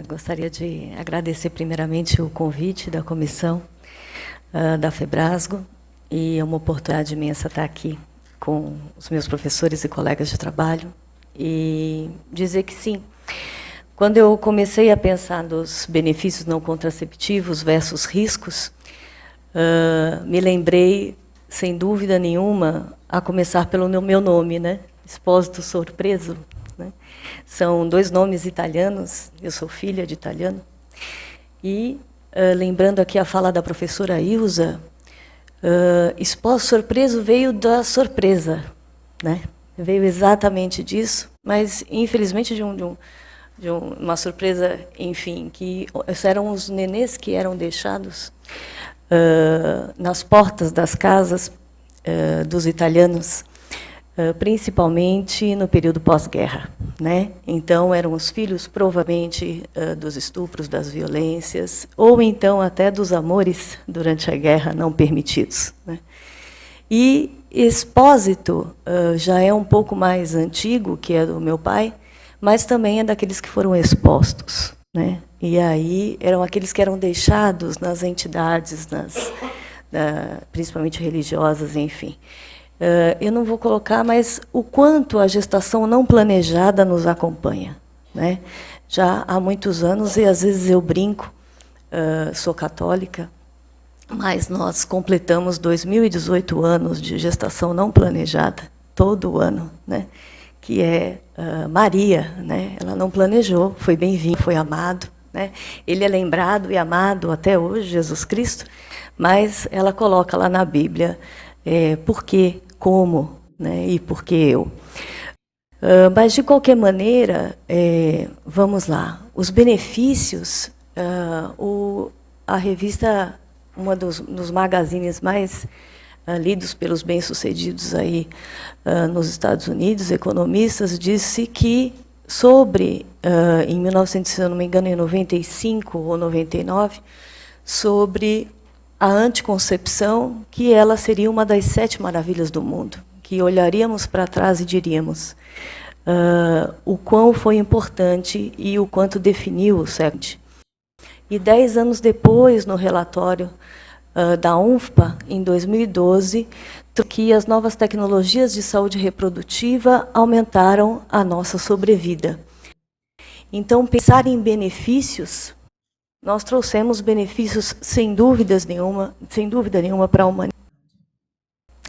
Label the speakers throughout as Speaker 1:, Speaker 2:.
Speaker 1: Gostaria de agradecer primeiramente o convite da comissão da FEBRASGO, e é uma oportunidade imensa estar aqui com os meus professores e colegas de trabalho, e dizer que sim, quando eu comecei a pensar nos benefícios não contraceptivos versus riscos, me lembrei, sem dúvida nenhuma, a começar pelo meu nome, né? Espósito Sorpreso. Né? São dois nomes italianos, eu sou filha de italiano. E, lembrando aqui a fala da professora Ilza, Espósito Sorpreso veio da surpresa, né? Veio exatamente disso, mas, infelizmente, de uma surpresa, enfim, que eram os nenês que eram deixados nas portas das casas dos italianos, principalmente no período pós-guerra, né? Então, eram os filhos, provavelmente, dos estupros, das violências, ou então até dos amores durante a guerra não permitidos, né? E Expósito já é um pouco mais antigo, que é do meu pai, mas também é daqueles que foram expostos, né? E aí eram aqueles que eram deixados nas entidades, principalmente religiosas, enfim. Eu não vou colocar, mas o quanto a gestação não planejada nos acompanha, né? Já há muitos anos, e às vezes eu brinco, sou católica, mas nós completamos 2018 anos de gestação não planejada, todo ano, né? Que é Maria, né? Ela não planejou, foi bem-vindo, foi amado, né? Ele é lembrado e amado até hoje, Jesus Cristo, mas ela coloca lá na Bíblia por quê, como, né? E por que eu. Mas, de qualquer maneira, vamos lá, os benefícios, a revista, uma dos magazines mais lidos pelos bem-sucedidos aí nos Estados Unidos, economistas, disse que em 1900, se eu não me engano, em 95 ou 99, sobre a anticoncepção, que ela seria uma das 7 maravilhas do mundo, que olharíamos para trás e diríamos o quão foi importante e o quanto definiu o século XX. E 10 anos depois, no relatório da UNFPA, em 2012, que as novas tecnologias de saúde reprodutiva aumentaram a nossa sobrevida. Então, pensar em benefícios, nós trouxemos benefícios sem dúvida nenhuma para a humanidade.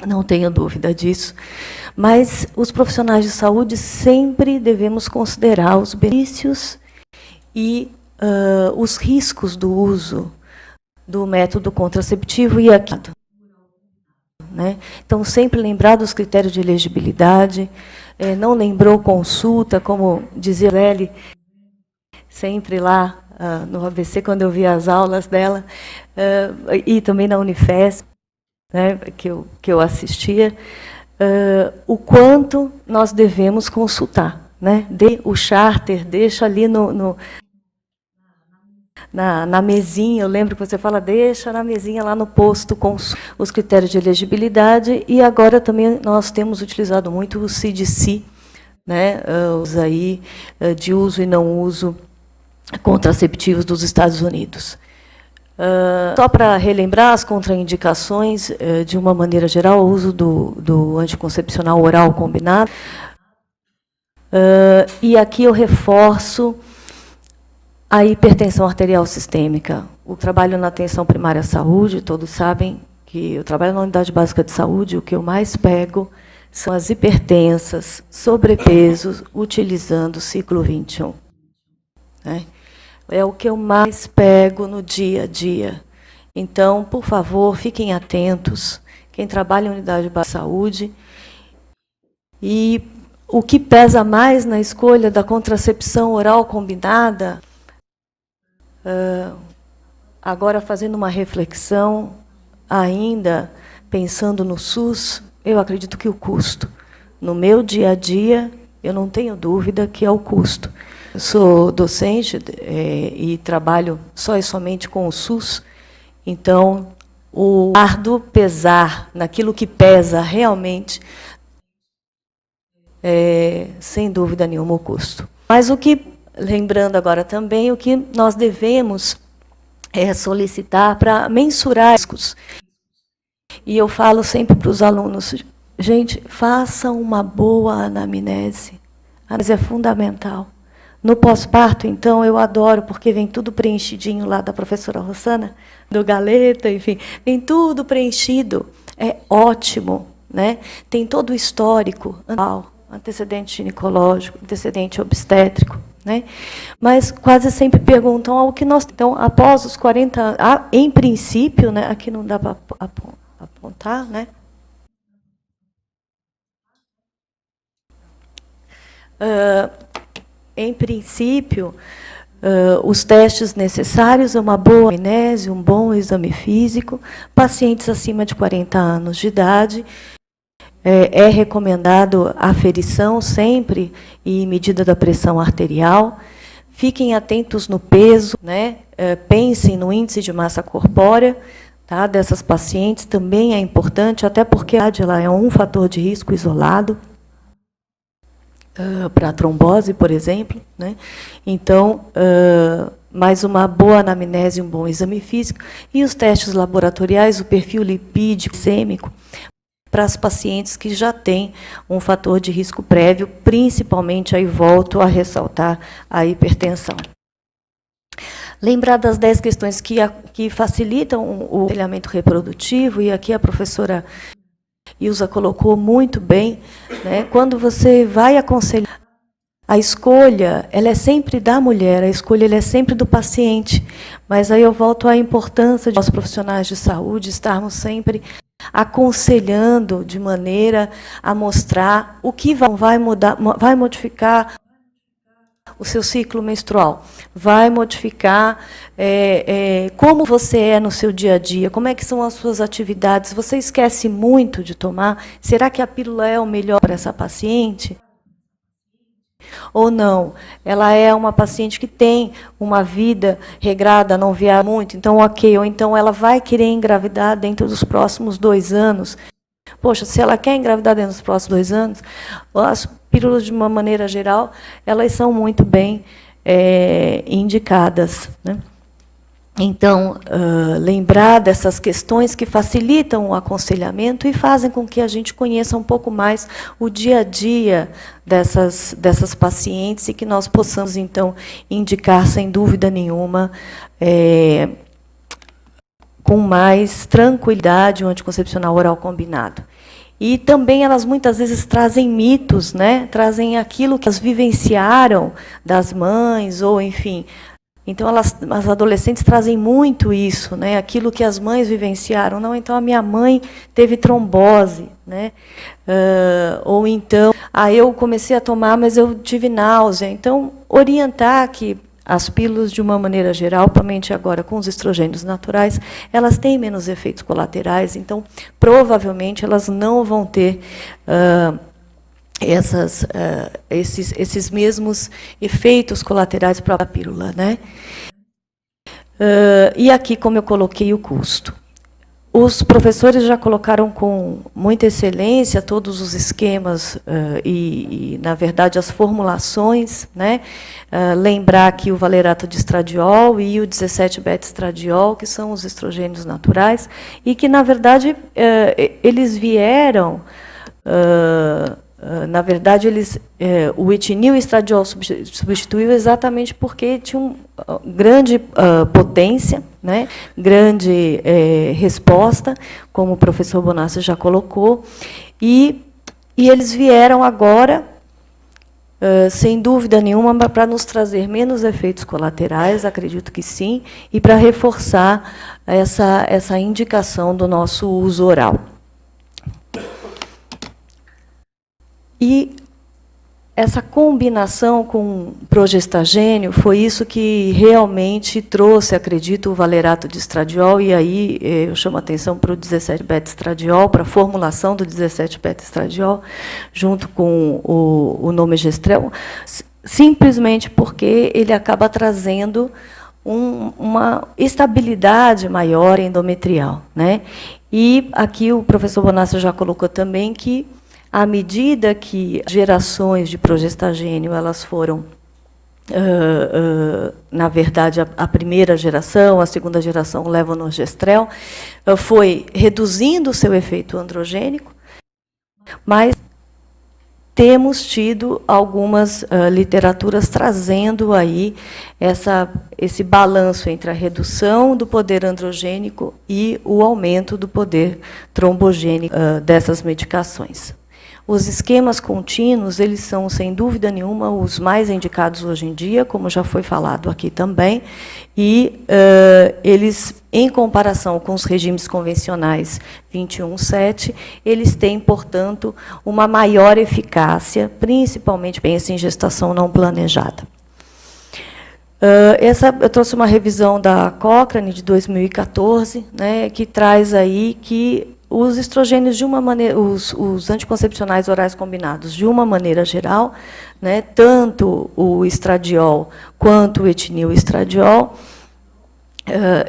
Speaker 1: Não tenho dúvida disso. Mas os profissionais de saúde sempre devemos considerar os benefícios e os riscos do uso do método contraceptivo e aqui, né? Então, sempre lembrar dos critérios de elegibilidade, não lembrou consulta, como dizia Lely, sempre lá no ABC, quando eu via as aulas dela, e também na Unifesp, né, que eu assistia, o quanto nós devemos consultar, né? O charter deixa ali na mesinha, eu lembro que você fala, deixa na mesinha lá no posto com os critérios de elegibilidade, e agora também nós temos utilizado muito o CDC, né, os aí de uso e não uso contraceptivos dos Estados Unidos. Só para relembrar as contraindicações, de uma maneira geral, o uso do anticoncepcional oral combinado. E aqui eu reforço a hipertensão arterial sistêmica. O trabalho na atenção primária à saúde, todos sabem que eu trabalho na unidade básica de saúde, o que eu mais pego são as hipertensas, sobrepeso, utilizando o ciclo 21. Né? É o que eu mais pego no dia a dia. Então, por favor, fiquem atentos, quem trabalha em unidade básica de saúde. E o que pesa mais na escolha da contracepção oral combinada, agora fazendo uma reflexão, ainda pensando no SUS, eu acredito que o custo. No meu dia a dia, eu não tenho dúvida que é o custo. Eu sou docente e trabalho só e somente com o SUS, então o fardo pesar naquilo que pesa realmente sem dúvida nenhuma, o custo. Mas o que lembrando agora também o que nós devemos solicitar para mensurar riscos. E eu falo sempre para os alunos, gente, façam uma boa anamnese. A anamnese é fundamental. No pós-parto, então, eu adoro, porque vem tudo preenchidinho lá da professora Rossana, do Galeta, enfim, vem tudo preenchido. É ótimo, né? Tem todo o histórico, antecedente ginecológico, antecedente obstétrico, né? Mas quase sempre perguntam ao que nós... Então, após os 40 anos, em princípio, né, aqui não dá para apontar, né? Em princípio, os testes necessários, uma boa anamnese, um bom exame físico, pacientes acima de 40 anos de idade, é recomendado a aferição sempre e medida da pressão arterial. Fiquem atentos no peso, né? Pensem no índice de massa corpórea, tá, dessas pacientes, também é importante, até porque ela é um fator de risco isolado. Para a trombose, por exemplo, né? Então, mais uma boa anamnese, um bom exame físico, e os testes laboratoriais, o perfil lipídico, glicêmico, para as pacientes que já têm um fator de risco prévio, principalmente, aí volto a ressaltar a hipertensão. Lembrar das 10 questões que facilitam o aconselhamento reprodutivo, e aqui a professora Ilza colocou muito bem, né? Quando você vai aconselhar, a escolha ela é sempre da mulher, a escolha ela é sempre do paciente. Mas aí eu volto à importância de nós profissionais de saúde estarmos sempre aconselhando de maneira a mostrar o que vai mudar, vai modificar o seu ciclo menstrual, vai modificar como você é no seu dia a dia, como é que são as suas atividades. Você esquece muito de tomar? Será que a pílula é o melhor para essa paciente? Ou não? Ela é uma paciente que tem uma vida regrada, não viaja muito, então ok. Ou então ela vai querer engravidar dentro dos próximos 2 anos. Poxa, se ela quer engravidar dentro dos próximos 2 anos, as pílulas, de uma maneira geral, elas são muito bem indicadas, né? Então, lembrar dessas questões que facilitam o aconselhamento e fazem com que a gente conheça um pouco mais o dia a dia dessas pacientes e que nós possamos, então, indicar, sem dúvida nenhuma, com mais tranquilidade, um anticoncepcional oral combinado. E também elas muitas vezes trazem mitos, né? Trazem aquilo que elas vivenciaram das mães, ou enfim. Então, as adolescentes trazem muito isso, né? Aquilo que as mães vivenciaram. Não, então a minha mãe teve trombose, né? Ou então, eu comecei a tomar, mas eu tive náusea. Então, orientar que as pílulas, de uma maneira geral, principalmente agora com os estrogênios naturais, elas têm menos efeitos colaterais, então, provavelmente, elas não vão ter esses mesmos efeitos colaterais para a pílula, né? E aqui, como eu coloquei, o custo. Os professores já colocaram com muita excelência todos os esquemas e, na verdade, as formulações, né? Lembrar que o valerato de estradiol e o 17-beta-estradiol, que são os estrogênios naturais, e que, na verdade, eles vieram... na verdade, o etinil e estradiol substituiu exatamente porque tinha uma grande potência, né, grande resposta, como o professor Bonassi já colocou, e eles vieram agora, sem dúvida nenhuma, para nos trazer menos efeitos colaterais, acredito que sim, e para reforçar essa indicação do nosso uso oral. E essa combinação com progestagênio foi isso que realmente trouxe, acredito, o valerato de estradiol, e aí eu chamo a atenção para o 17-beta-estradiol, para a formulação do 17-beta-estradiol, junto com o nomegestrel, simplesmente porque ele acaba trazendo uma estabilidade maior endometrial, né? E aqui o professor Bonassi já colocou também que, à medida que gerações de progestagênio elas foram na verdade, a primeira geração, a segunda geração levonorgestrel, foi reduzindo o seu efeito androgênico, mas temos tido algumas literaturas trazendo aí esse balanço entre a redução do poder androgênico e o aumento do poder trombogênico dessas medicações. Os esquemas contínuos, eles são, sem dúvida nenhuma, os mais indicados hoje em dia, como já foi falado aqui também, e eles, em comparação com os regimes convencionais 21/7, eles têm, portanto, uma maior eficácia, principalmente pensa em gestação não planejada. Eu trouxe uma revisão da Cochrane, de 2014, né, que traz aí que os estrogênios, de uma maneira, os anticoncepcionais orais combinados, de uma maneira geral, né, tanto o estradiol quanto o etinil-estradiol,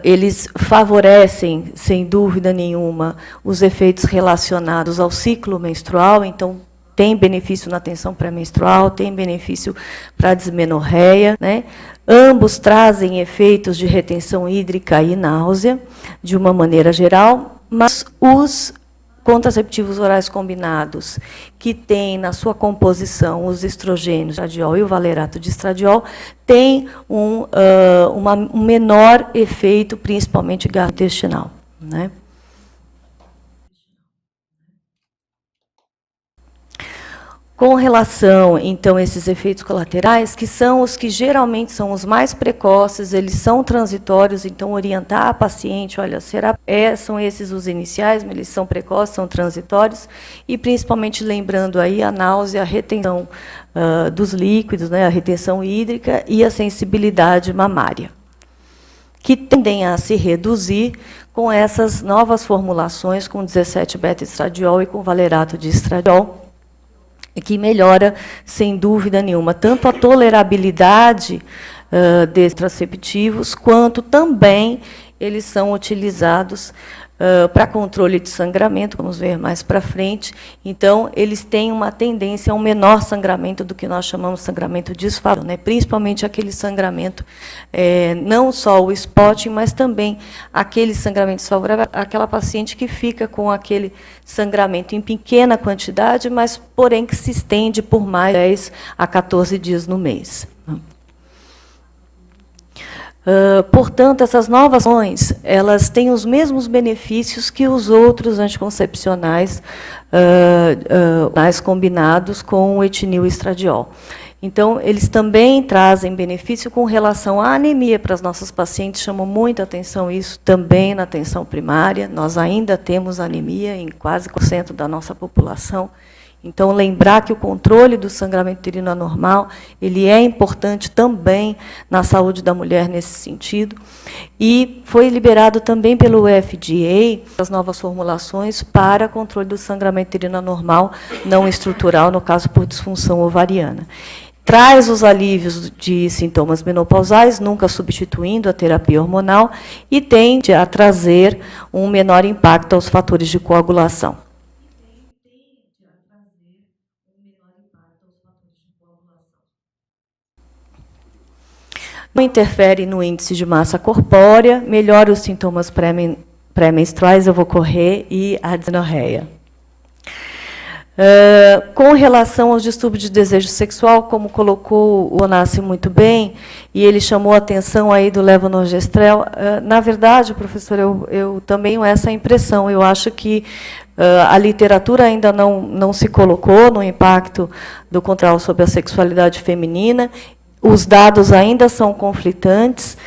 Speaker 1: eles favorecem, sem dúvida nenhuma, os efeitos relacionados ao ciclo menstrual, então, tem benefício na tensão pré-menstrual, tem benefício para a dismenorreia, né? Ambos trazem efeitos de retenção hídrica e náusea, de uma maneira geral, mas os contraceptivos orais combinados, que têm na sua composição os estrogênios, estradiol e o valerato de estradiol, têm um menor efeito, principalmente gastrointestinal, né? Com relação, então, a esses efeitos colaterais, que são os que geralmente são os mais precoces, eles são transitórios, então orientar a paciente, olha, são esses os iniciais, mas eles são precoces, são transitórios, e principalmente lembrando aí a náusea, a retenção dos líquidos, né, a retenção hídrica e a sensibilidade mamária, que tendem a se reduzir com essas novas formulações, com 17-beta-estradiol e com valerato de estradiol, que melhora, sem dúvida nenhuma, tanto a tolerabilidade desses contraceptivos, quanto também eles são utilizados para controle de sangramento, vamos ver mais para frente. Então, eles têm uma tendência a um menor sangramento do que nós chamamos de sangramento desfavorável, né? Principalmente aquele sangramento, não só o spotting, mas também aquele sangramento desfavorável, aquela paciente que fica com aquele sangramento em pequena quantidade, mas, porém, que se estende por mais de 10 a 14 dias no mês. Portanto, essas novas ações, elas têm os mesmos benefícios que os outros anticoncepcionais combinados com o etinil-estradiol. Então, eles também trazem benefício com relação à anemia para as nossas pacientes, chamam muita atenção isso também na atenção primária. Nós ainda temos anemia em quase 100% da nossa população. Então, lembrar que o controle do sangramento uterino anormal, ele é importante também na saúde da mulher nesse sentido. E foi liberado também pelo FDA as novas formulações para controle do sangramento uterino anormal não estrutural, no caso por disfunção ovariana. Traz os alívios de sintomas menopausais, nunca substituindo a terapia hormonal, e tende a trazer um menor impacto aos fatores de coagulação. Não interfere no índice de massa corpórea, melhora os sintomas pré-menstruais, eu vou correr, e a dismenorreia. Com relação aos distúrbios de desejo sexual, como colocou o Onassi muito bem, e ele chamou a atenção aí do levonorgestrel, na verdade, professor, eu também tenho essa impressão. Eu acho que a literatura ainda não se colocou no impacto do controle sobre a sexualidade feminina. Os dados ainda são conflitantes,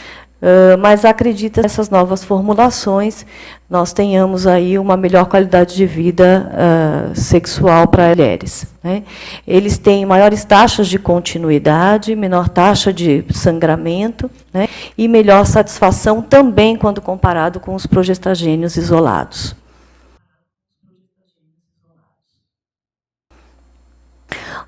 Speaker 1: mas acredito que essas novas formulações nós tenhamos aí uma melhor qualidade de vida sexual para mulheres, né? Eles têm maiores taxas de continuidade, menor taxa de sangramento, né? E melhor satisfação também quando comparado com os progestagênios isolados.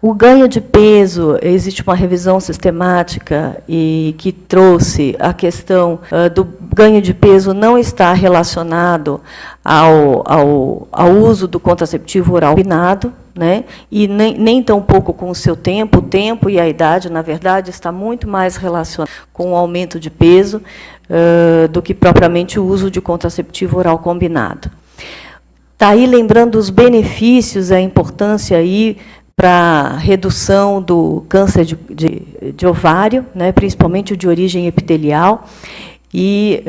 Speaker 1: O ganho de peso, existe uma revisão sistemática e que trouxe a questão do ganho de peso não estar relacionado ao uso do contraceptivo oral combinado, né? E nem tão pouco com o seu tempo. O tempo e a idade, na verdade, está muito mais relacionado com o aumento de peso do que propriamente o uso de contraceptivo oral combinado. Está aí lembrando os benefícios, a importância aí para redução do câncer de ovário, né, principalmente o de origem epitelial. E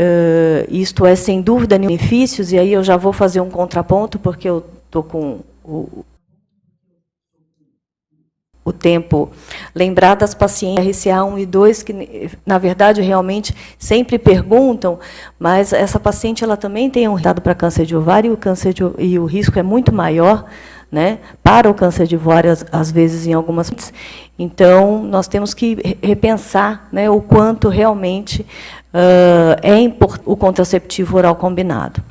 Speaker 1: isto é, sem dúvida, benefícios, e aí eu já vou fazer um contraponto, porque eu estou com o tempo. Lembrar das pacientes RCA1 e 2, que, na verdade, realmente sempre perguntam, mas essa paciente ela também tem um resultado para câncer de ovário, e o risco é muito maior, né, para o câncer de ovário, às vezes, em algumas. Então, nós temos que repensar, né, o quanto realmente é importante o contraceptivo oral combinado.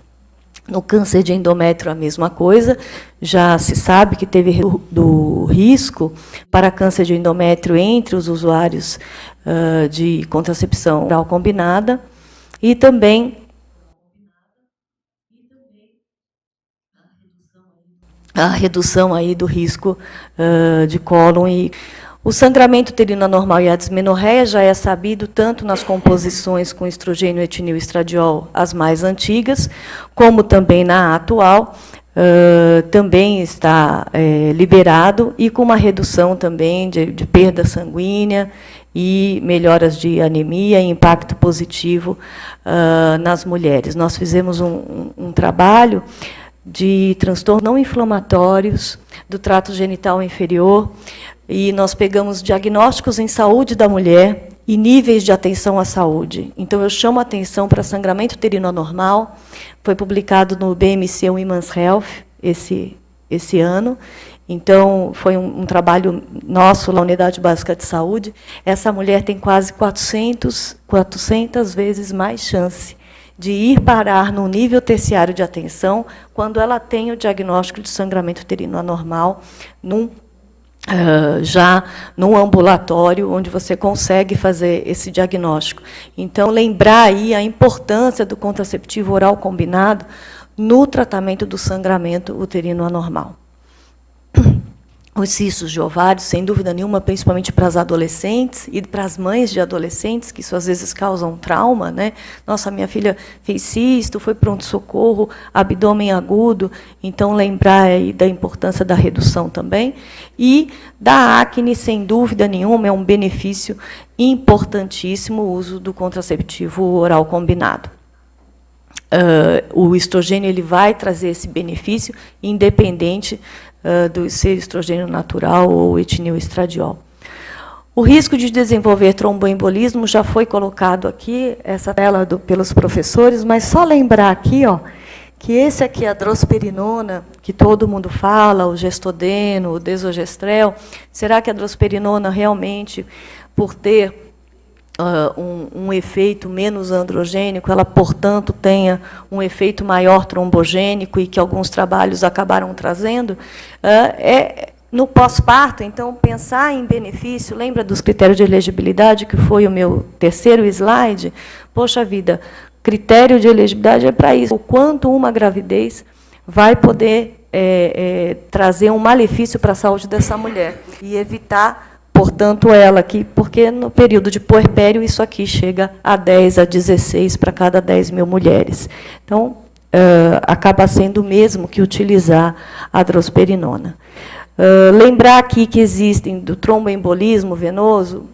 Speaker 1: No câncer de endométrio, a mesma coisa. Já se sabe que teve do risco para câncer de endométrio entre os usuários de contracepção oral combinada. E também a redução aí do risco de cólon e o sangramento uterino anormal e a dismenorreia já é sabido tanto nas composições com estrogênio, etinil e estradiol, as mais antigas, como também na atual, também está liberado, e com uma redução também de perda sanguínea e melhoras de anemia e impacto positivo nas mulheres. Nós fizemos um trabalho de transtornos não inflamatórios do trato genital inferior, e nós pegamos diagnósticos em saúde da mulher e níveis de atenção à saúde. Então, eu chamo a atenção para sangramento uterino anormal, foi publicado no BMC Women's Health esse ano. Então, foi um trabalho nosso na Unidade Básica de Saúde. Essa mulher tem quase 400 vezes mais chance de ir parar no nível terciário de atenção quando ela tem o diagnóstico de sangramento uterino anormal já no ambulatório, onde você consegue fazer esse diagnóstico. Então, lembrar aí a importância do contraceptivo oral combinado no tratamento do sangramento uterino anormal. Os cistos de ovário, sem dúvida nenhuma, principalmente para as adolescentes e para as mães de adolescentes, que isso às vezes causa um trauma, né? Nossa, minha filha fez cisto, foi pronto-socorro, abdômen agudo, então lembrar aí da importância da redução também. E da acne, sem dúvida nenhuma, é um benefício importantíssimo o uso do contraceptivo oral combinado. O estrogênio ele vai trazer esse benefício, independente do ser estrogênio natural ou etinil estradiol. O risco de desenvolver tromboembolismo já foi colocado aqui, essa tela pelos professores, mas só lembrar aqui, ó, que esse aqui, a drosperinona, que todo mundo fala, o gestodeno, o desogestrel, será que a drosperinona realmente, por ter um efeito menos androgênico, ela, portanto, tenha um efeito maior trombogênico, e que alguns trabalhos acabaram trazendo, no pós-parto, então, pensar em benefício, lembra dos critérios de elegibilidade, que foi o meu terceiro slide? Poxa vida, critério de elegibilidade é para isso, o quanto uma gravidez vai poder trazer um malefício para a saúde dessa mulher, e evitar, portanto, ela aqui, porque no período de puerpério isso aqui chega a 10 a 16 para cada 10 mil mulheres. Então, acaba sendo o mesmo que utilizar a drosperinona. Lembrar aqui que existem do tromboembolismo venoso,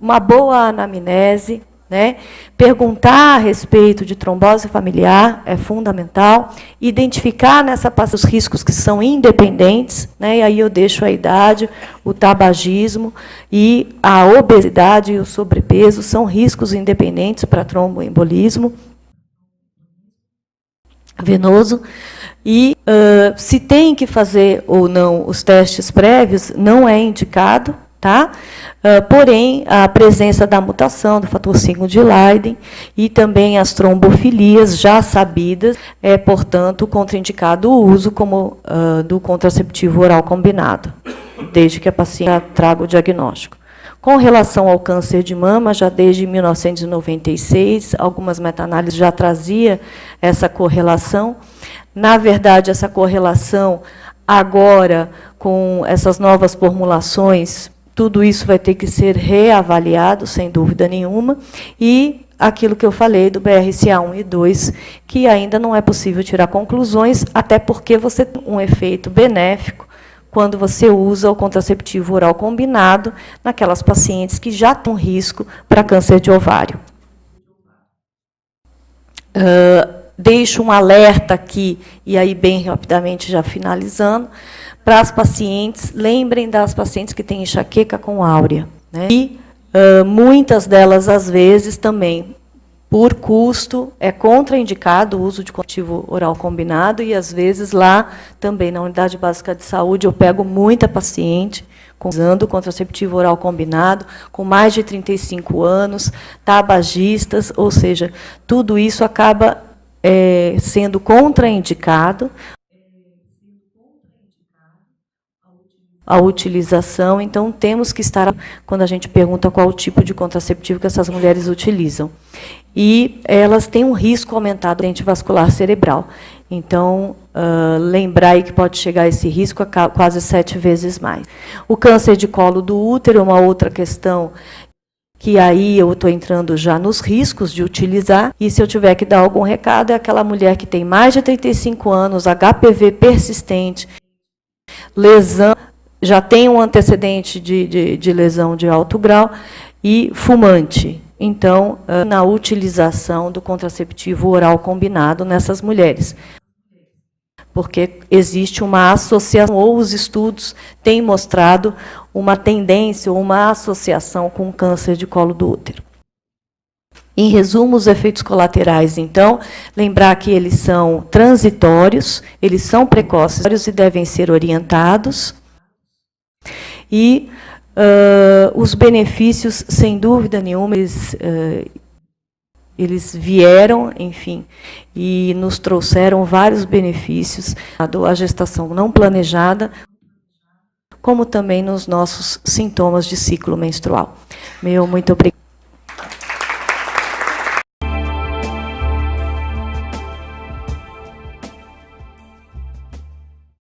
Speaker 1: uma boa anamnese, né? Perguntar a respeito de trombose familiar é fundamental, identificar nessa parte os riscos que são independentes, né? E aí eu deixo a idade, o tabagismo e a obesidade e o sobrepeso são riscos independentes para tromboembolismo venoso. E se tem que fazer ou não os testes prévios, não é indicado, tá? Porém, a presença da mutação do fator 5 de Leiden e também as trombofilias já sabidas, portanto, contraindicado o uso do contraceptivo oral combinado, desde que a paciente traga o diagnóstico. Com relação ao câncer de mama, já desde 1996, algumas meta-análises já traziam essa correlação. Na verdade, essa correlação, agora, com essas novas formulações, tudo isso vai ter que ser reavaliado, sem dúvida nenhuma, e aquilo que eu falei do BRCA1 e 2, que ainda não é possível tirar conclusões, até porque você tem um efeito benéfico quando você usa o contraceptivo oral combinado naquelas pacientes que já têm risco para câncer de ovário. Deixo um alerta aqui, e aí bem rapidamente já finalizando, para as pacientes, lembrem das pacientes que têm enxaqueca com áurea, né? E muitas delas, às vezes, também, por custo, é contraindicado o uso de contraceptivo oral combinado, e, às vezes, lá, também, na unidade básica de saúde, eu pego muita paciente usando contraceptivo oral combinado, com mais de 35 anos, tabagistas, ou seja, tudo isso acaba sendo contraindicado a utilização, então temos que estar, quando a gente pergunta qual o tipo de contraceptivo que essas mulheres utilizam. E elas têm um risco aumentado de acidente vascular cerebral. Então, lembrar aí que pode chegar a esse risco a quase 7 vezes mais. O câncer de colo do útero é uma outra questão que aí eu estou entrando já nos riscos de utilizar, e se eu tiver que dar algum recado, é aquela mulher que tem mais de 35 anos, HPV persistente, lesão, já tem um antecedente de lesão de alto grau, e fumante. Então, na utilização do contraceptivo oral combinado nessas mulheres. Porque existe uma associação, ou os estudos têm mostrado uma tendência ou uma associação com o câncer de colo do útero. Em resumo, os efeitos colaterais, então, lembrar que eles são transitórios, eles são precoces e devem ser orientados. E os benefícios, sem dúvida nenhuma, eles vieram, enfim, e nos trouxeram vários benefícios, a gestação não planejada, como também nos nossos sintomas de ciclo menstrual. Muito obrigada.